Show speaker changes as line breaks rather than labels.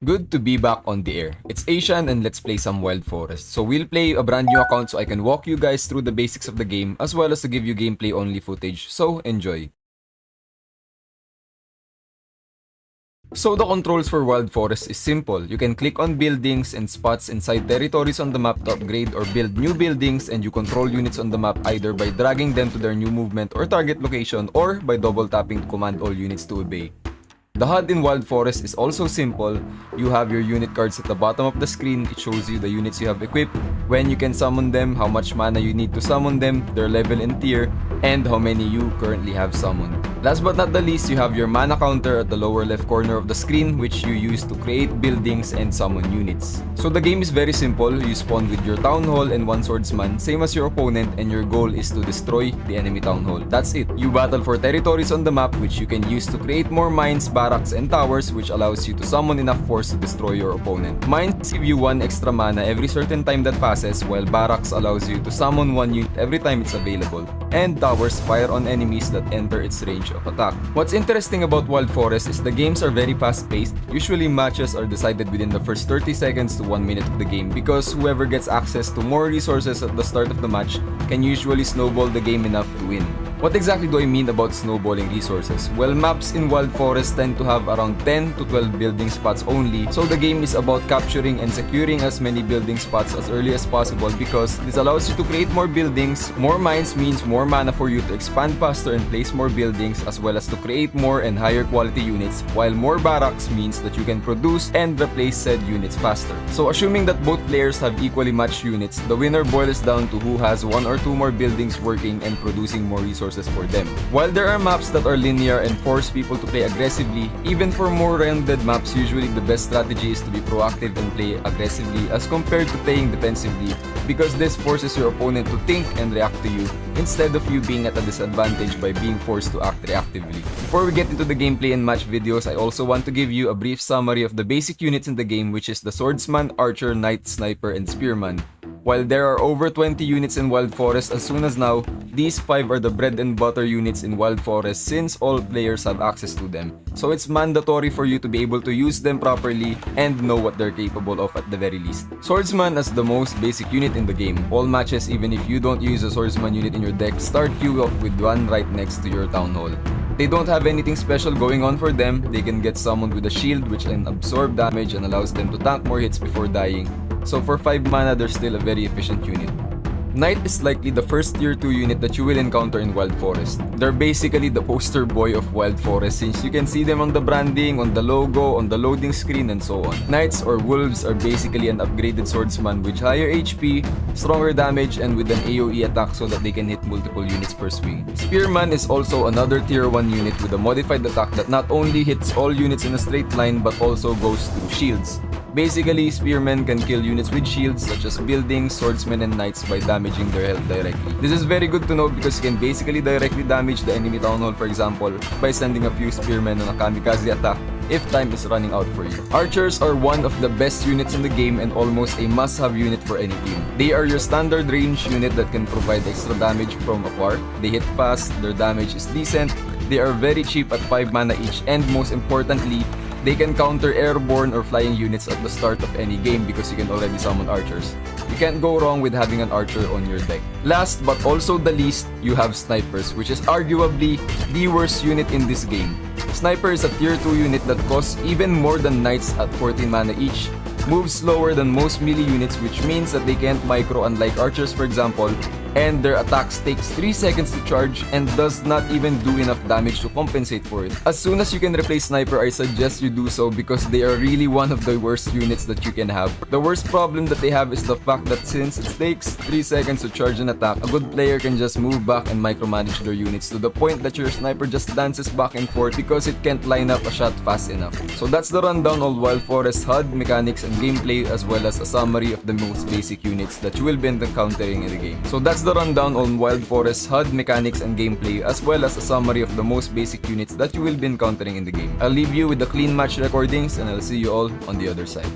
Good to be back on the air. It's Asian and let's play some Wild Forest. So we'll play a brand new account so I can walk you guys through the basics of the game as well as to give you gameplay only footage. So enjoy. So the controls for Wild Forest is simple. You can click on buildings and spots inside territories on the map to upgrade or build new buildings, and you control units on the map either by dragging them to their new movement or target location or by double tapping to command all units to obey. The HUD in Wild Forest is also simple. You have your unit cards at the bottom of the screen. It shows you the units you have equipped, when you can summon them, how much mana you need to summon them, their level and tier, and how many you currently have summoned. Last but not the least, you have your mana counter at the lower left corner of the screen, which you use to create buildings and summon units. So the game is very simple. You spawn with your Town Hall and one swordsman, same as your opponent, and your goal is to destroy the enemy Town Hall. That's it. You battle for territories on the map, which you can use to create more mines, barracks, and towers, which allows you to summon enough force to destroy your opponent. Mines give you 1 extra mana every certain time that passes, while barracks allows you to summon 1 unit every time it's available. And towers fire on enemies that enter its range of attack. What's interesting about Wild Forest is the games are very fast-paced. Usually matches are decided within the first 30 seconds to 1 minute of the game because whoever gets access to more resources at the start of the match can usually snowball the game enough to win. What exactly do I mean about snowballing resources? Well, maps in Wild Forest tend to have around 10 to 12 building spots only, so the game is about capturing and securing as many building spots as early as possible because this allows you to create more buildings. More mines means more mana for you to expand faster and place more buildings, as well as to create more and higher quality units, while more barracks means that you can produce and replace said units faster. So assuming that both players have equally matched units, the winner boils down to who has 1 or 2 more buildings working and producing more resources for them. While there are maps that are linear and force people to play aggressively, even for more rounded maps, usually the best strategy is to be proactive and play aggressively as compared to playing defensively, because this forces your opponent to think and react to you instead of you being at a disadvantage by being forced to act reactively. Before we get into the gameplay and match videos, I also want to give you a brief summary of the basic units in the game, which is the swordsman, archer, knight, sniper, and spearman. While there are over 20 units in Wild Forest as soon as now, these 5 are the bread and butter units in Wild Forest since all players have access to them. So it's mandatory for you to be able to use them properly and know what they're capable of at the very least. Swordsman is the most basic unit in the game. All matches, even if you don't use a swordsman unit in your deck, start you off with one right next to your Town Hall. They don't have anything special going on for them. They can get summoned with a shield which can absorb damage and allows them to tank more hits before dying. So for 5 mana, they're still a very efficient unit. Knight is likely the first tier 2 unit that you will encounter in Wild Forest. They're basically the poster boy of Wild Forest since you can see them on the branding, on the logo, on the loading screen, and so on. Knights or wolves are basically an upgraded swordsman with higher HP, stronger damage, and with an AoE attack so that they can hit multiple units per swing. Spearman is also another tier 1 unit with a modified attack that not only hits all units in a straight line but also goes through shields. Basically, spearmen can kill units with shields such as buildings, swordsmen, and knights by damaging their health directly. This is very good to know because you can basically directly damage the enemy town hall, for example, by sending a few spearmen on a kamikaze attack if time is running out for you. Archers are one of the best units in the game and almost a must-have unit for any team. They are your standard range unit that can provide extra damage from afar. They hit fast, their damage is decent, they are very cheap at 5 mana each, and most importantly, they can counter airborne or flying units at the start of any game because you can already summon archers. You can't go wrong with having an archer on your deck. Last but also the least, you have snipers, which is arguably the worst unit in this game. Sniper is a tier 2 unit that costs even more than knights at 14 mana each, moves slower than most melee units, which means that they can't micro unlike archers, for example, and their attacks takes 3 seconds to charge and does not even do enough damage to compensate for it. As soon as you can replace sniper, I suggest you do so because they are really one of the worst units that you can have. The worst problem that they have is the fact that since it takes 3 seconds to charge an attack, a good player can just move back and micromanage their units to the point that your sniper just dances back and forth because it can't line up a shot fast enough. So that's the rundown of Wild Forest HUD, mechanics, and gameplay, as well as a summary of the most basic units that you will be encountering in the game. So that's the rundown on Wild Forest HUD, mechanics, and gameplay, as well as a summary of the most basic units that you will be encountering in the game. I'll leave you with the clean match recordings and I'll see you all on the other side.